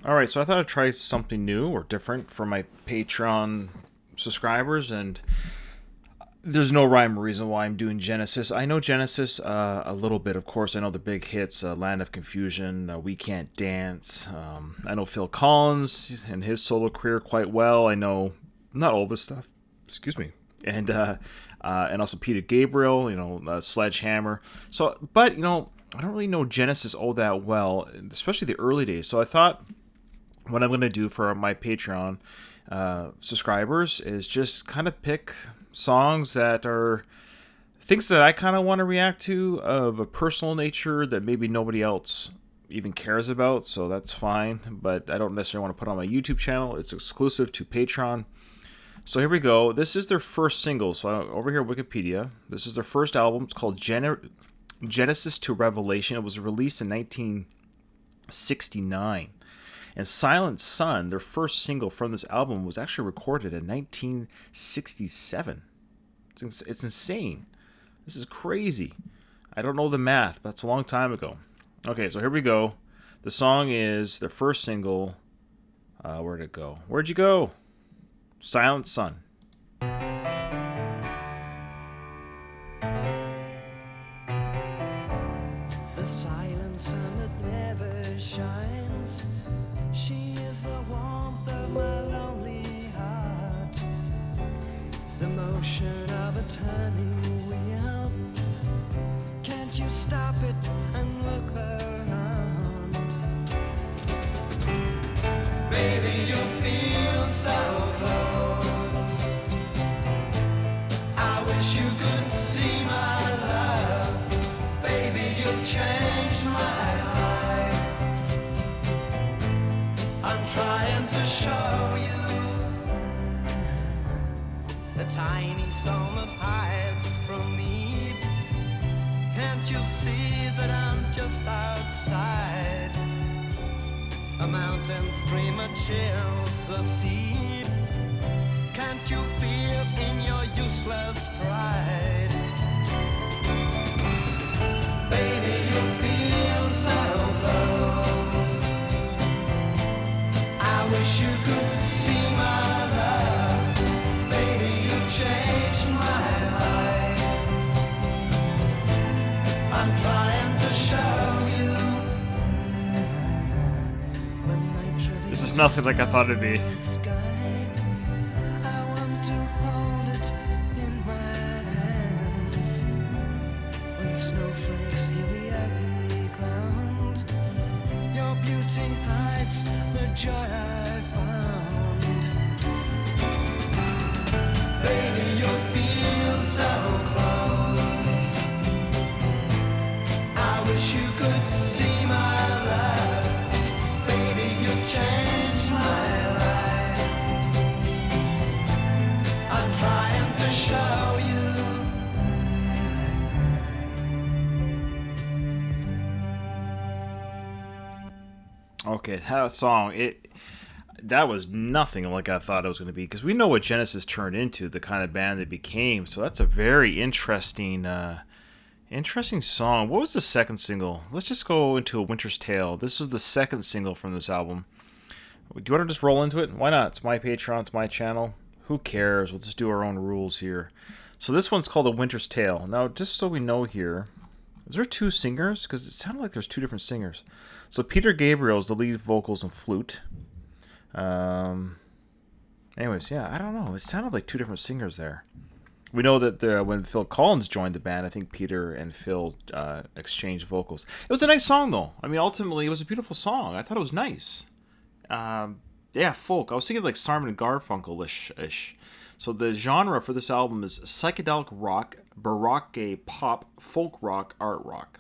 All right, so I thought I'd try something new or different for my Patreon subscribers, and there's no rhyme or reason why I'm doing Genesis. I know Genesis a little bit, of course. I know the big hits, Land of Confusion, We Can't Dance. I know Phil Collins and his solo career quite well. I know not all of his stuff, excuse me, and also Peter Gabriel, Sledgehammer. So, but I don't really know Genesis all that well, especially the early days. So I thought what I'm going to do for my Patreon subscribers is just kind of pick songs that are things that I kind of want to react to of a personal nature that maybe nobody else even cares about, so that's fine. But I don't necessarily want to put on my YouTube channel. It's exclusive to Patreon. So here we go. This is their first single. So over here, Wikipedia. This is their first album. It's called Genesis to Revelation. It was released in 1969. And Silent Sun, their first single from this album, was actually recorded in 1967. It's insane. This is crazy. I don't know the math, but it's a long time ago. Okay, so here we go. The song is their first single. Where'd it go? Where'd you go? Silent Sun. The silent sun that never shines. She is the warmth of my lonely heart. The motion of a turning wheel. Can't you stop it and look around? Baby, you feel so close. I wish you could see my love. Baby, you've changed my life. I'm trying to show you the tiny storm that hides from me. Can't you see that I'm just outside? A mountain stream chills the sea. Can't you feel in your useless pride? Baby, you feel so close. I wish you could see my love. Baby, you changed my life. I'm trying to show you. This is nothing like I thought it'd be. I want to hold it in my hands. When snowflakes heal the ugly ground, your beauty hides the joy I found. Baby, you feel so close. I wish you could see my love. Baby, you changed my life. I'm trying to show you. Okay, that song, that was nothing like I thought it was going to be, because we know what Genesis turned into, the kind of band they became. So that's a very interesting song. What was the second single? Let's just go into A Winter's Tale. This was the second single from this album. Do you want to just roll into it? Why not? It's my Patreon, it's my channel. Who cares? We'll just do our own rules here. So this one's called A Winter's Tale. Now, just so we know here, is there two singers? Because it sounded like there's two different singers. So Peter Gabriel is the lead vocals and flute. Anyways, yeah, I don't know. It sounded like two different singers there. We know that when Phil Collins joined the band, I think Peter and Phil exchanged vocals. It was a nice song, though. I mean, ultimately, it was a beautiful song. I thought it was nice. Yeah, folk. I was thinking like Simon and Garfunkel-ish. So the genre for this album is psychedelic rock, baroque pop, folk rock, art rock.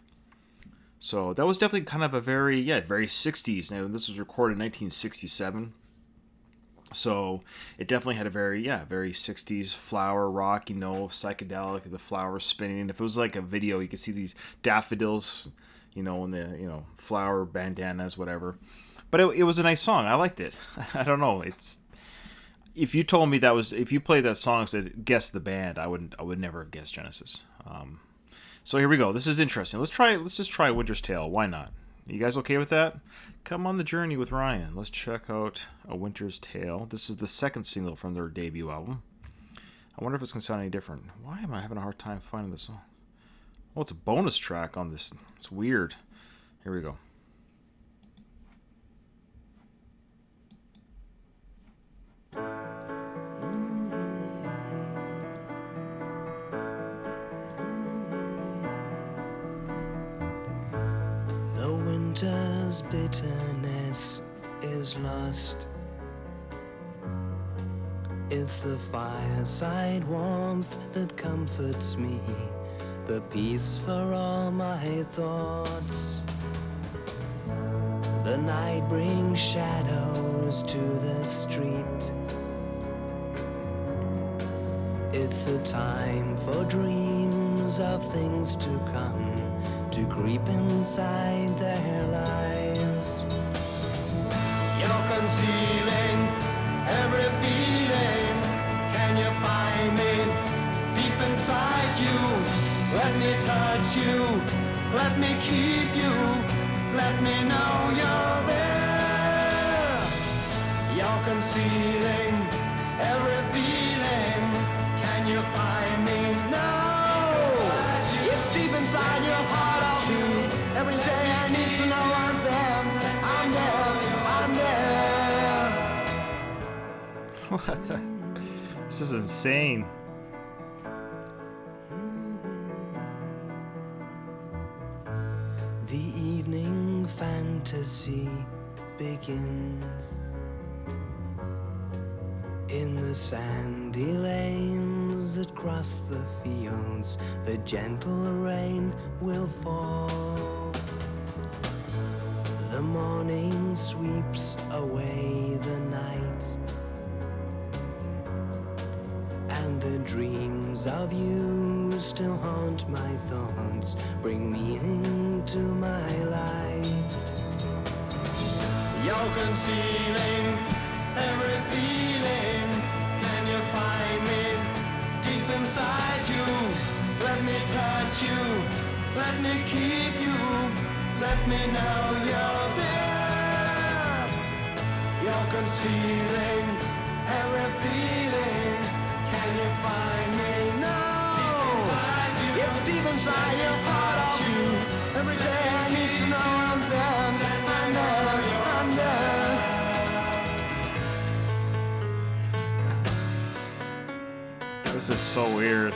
So that was definitely kind of a very 60s. Now, this was recorded in 1967. So it definitely had a very 60s flower rock, psychedelic, the flowers spinning. If it was like a video, you could see these daffodils, in the, flower bandanas, whatever. But it was a nice song. I liked it. I don't know. If you told me if you played that song and said guess the band, I would never have guessed Genesis. So here we go. This is interesting. Let's just try Winter's Tale. Why not? You guys okay with that? Come on the journey with Ryan. Let's check out A Winter's Tale. This is the second single from their debut album. I wonder if it's going to sound any different. Why am I having a hard time finding this song? Oh, it's a bonus track on this. It's weird. Here we go. The winter's bitterness is lost. It's the fireside warmth that comforts me, the peace for all my thoughts. The night brings shadows to the street. It's the time for dreams of things to come, to creep inside their lives. You're concealing every feeling. Can you find me deep inside you? Let me touch you, let me keep you, let me know you're there. You're concealing every feeling. Can you find me? No, it's deep inside your heart. I'll be every day. I need to know I'm there. I'm there. I'm there. What the? This is insane. The evening fantasy begins in the sandy lanes that cross the fields. The gentle rain will fall. The morning sweeps away the night, and the dreams of you still haunt my thoughts, bring meaning to my life. You're concealing every feeling. Can you find me deep inside you? Let me touch you, let me keep you, let me know you're there. You're concealing every feeling. Can you find me now? It's deep inside your heart. I'll be every day. I need to know I'm there. I'm there. I'm there. This is so weird.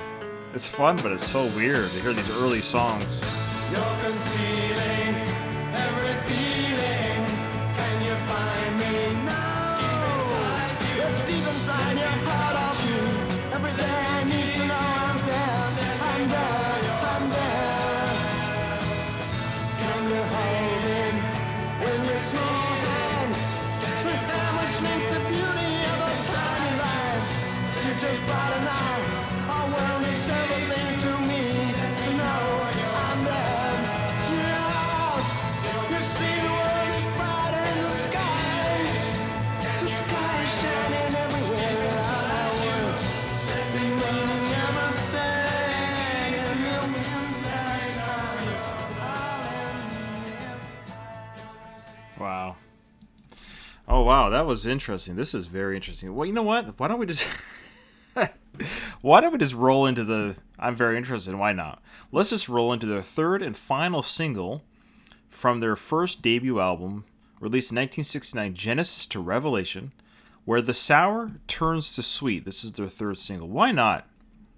It's fun, but it's so weird to hear these early songs. You're concealing every feeling. Can you find me now? It's deep inside your heart. I'll be every day. I need to know I'm there. I'm there. I'm there. Can you hold it with your small hand? With how much length the beauty of our tiny lives. You just brought an eye. Our world is everything to me. To know I'm there. Yeah. You see the world is brighter in the sky. The sky is shining everywhere. Remaining ever sane in the wilderness. Wow. Oh, wow. That was interesting. This is very interesting. Well, you know what? Why don't we just... Why don't we just roll into the... I'm very interested. Why not? Let's just roll into their third and final single from their first debut album, released in 1969, Genesis to Revelation, where the sour turns to sweet. This is their third single. Why not?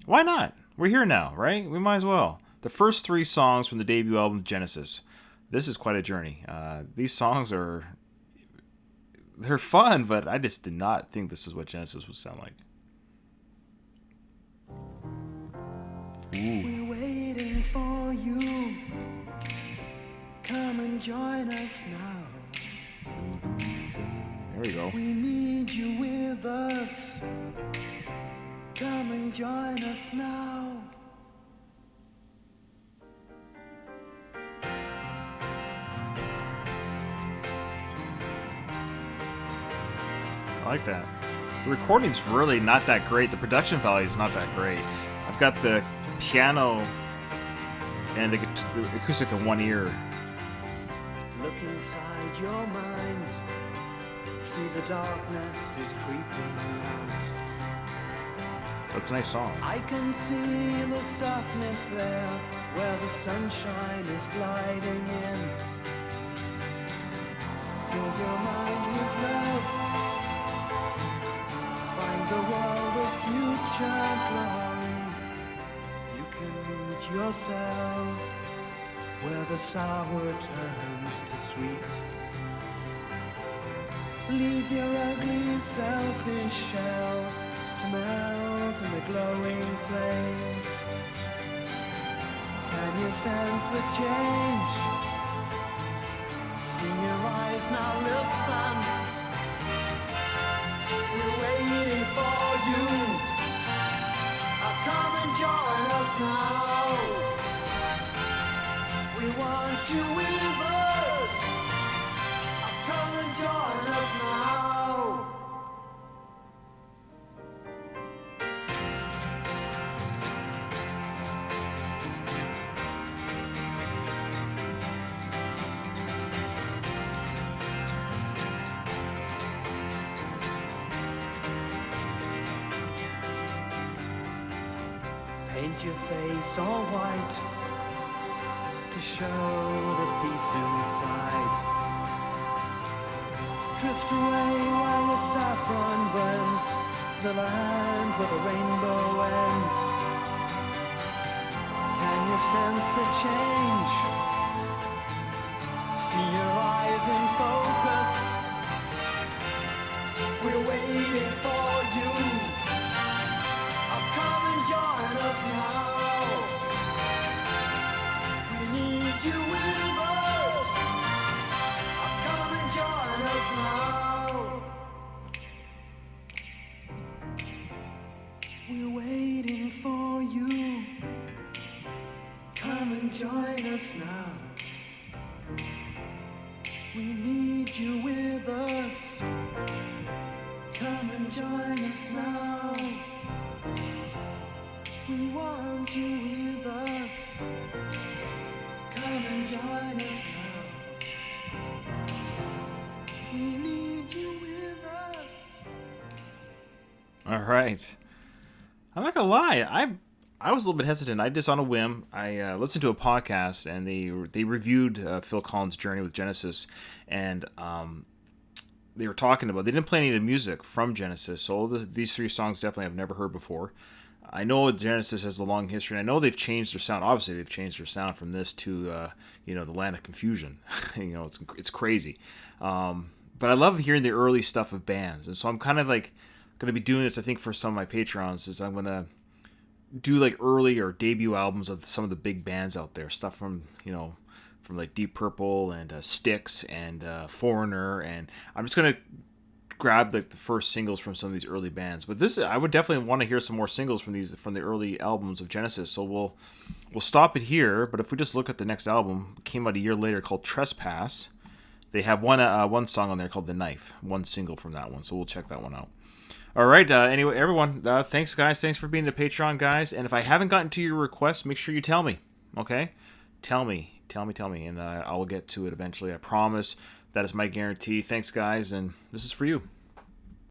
Why not? We're here now, right? We might as well. The first three songs from the debut album, Genesis. This is quite a journey. These songs are... They're fun, but I just did not think this is what Genesis would sound like. We're waiting for you. Come and join us now. There we go. We need you with us. Come and join us now. I like that. The recording's really not that great. The production value is not that great. I've got the piano and the acoustic in one ear. Look inside your mind. See the darkness is creeping out. That's a nice song. I can see the softness there where the sunshine is gliding in. Fill your mind with love. Find the world of future glory. You can meet yourself where the sour turns to sweet. Leave your ugly selfish shell to melt in the glowing flames. Can you sense the change? See your eyes, now listen. We're waiting for you. Come and join us now. We want you with us. Come and join us now. Paint your face all white to show the peace inside. Drift away while the saffron burns to the land where the rainbow ends. Can you sense the change? See your eyes in focus. We're waiting for you. Come and join us now. We need you with us. Come and join us now. We're waiting for you. Come and join us now. We need you with us. Come and join us now. We want you with us. Come and join us now. We need you with us. All right. I'm not gonna lie. I was a little bit hesitant. I just on a whim. I listened to a podcast and they reviewed Phil Collins' journey with Genesis, and they were talking about. They didn't play any of the music from Genesis, so these three songs definitely I've never heard before. I know Genesis has a long history, and I know they've changed their sound. Obviously, they've changed their sound from this to, the Land of Confusion. It's crazy. But I love hearing the early stuff of bands, and so I'm kind of like going to be doing this. I think for some of my Patreons, is I'm going to do like early or debut albums of some of the big bands out there. Stuff from like Deep Purple and Styx and Foreigner, and I'm just going to grab like the first singles from some of these early bands. But this, I would definitely want to hear some more singles from the early albums of Genesis. So we'll stop it here. But if we just look at the next album, it came out a year later, called Trespass. They have one song on there called The Knife, one single from that one. So we'll check that one out. All right. Anyway, everyone, thanks guys. Thanks for being the Patreon guys. And if I haven't gotten to your request, make sure you tell me. Okay, tell me, and I will get to it eventually. I promise. That is my guarantee. Thanks, guys, and this is for you.